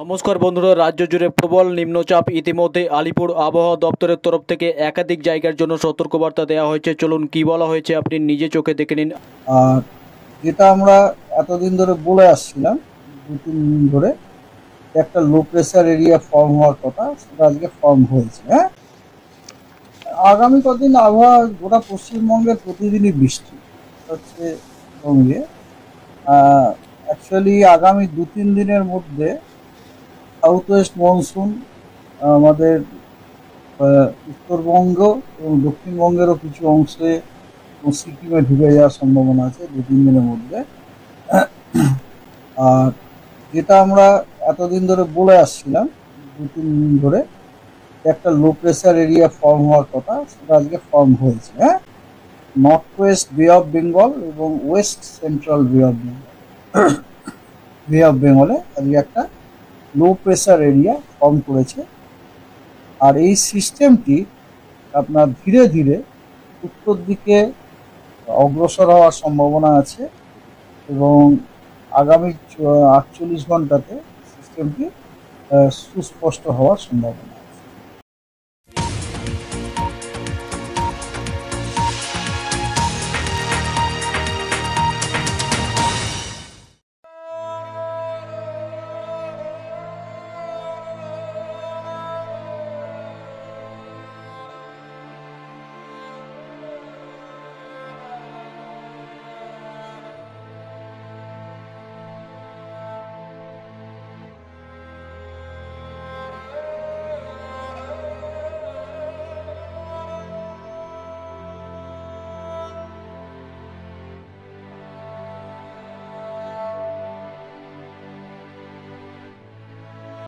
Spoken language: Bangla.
নমস্কার বন্ধুরা, রাজ্য জুড়ে প্রবল নিম্নচাপ। ইতিমধ্যে আলিপুর আবহাওয়া দপ্তরের তরফ থেকে একাধিক জায়গার জন্য সতর্কবার্তা দেওয়া হয়েছে। চলুন কি বলা হয়েছে আপনি নিজে চোখে দেখে নিন। আর যেটা আমরা এতদিন ধরে বলে আসছিলাম, 2-3 দিন ধরে একটা লো প্রেসার এরিয়া ফর্ম হওয়ার কথা, সেটা আজকে ফর্ম হয়েছে। হ্যাঁ, আগামী কদিন আবহাওয়া গোটা পশ্চিমবঙ্গে প্রতিদিনই বৃষ্টি হচ্ছে বঙ্গে। অ্যাকচুয়ালি আগামী 2-3 দিনের মধ্যে সাউথ ওয়েস্ট মনসুন আমাদের উত্তরবঙ্গ এবং দক্ষিণবঙ্গেরও কিছু অংশে সিকিমে ঢুকে যাওয়ার সম্ভাবনা আছে 2-3 দিনের মধ্যে। আর যেটা আমরা এতদিন ধরে বলে আসছিলাম, 2-3 দিন ধরে একটা লো প্রেসার এরিয়া ফর্ম হওয়ার কথা, সেটা আজকে ফর্ম হয়েছে। হ্যাঁ, নর্থ ওয়েস্ট বে অফ বেঙ্গল এবং ওয়েস্ট সেন্ট্রাল বে অফ বেঙ্গলে আজকে একটা লো প্রেসার এরিয়া ফর্ম করেছে। আর এই সিস্টেমটি আপনার ধীরে ধীরে উত্তর দিকে অগ্রসর হওয়ার সম্ভাবনা আছে এবং আগামী 48 ঘন্টাতে সিস্টেমটি সুস্পষ্ট হওয়ার সম্ভাবনা।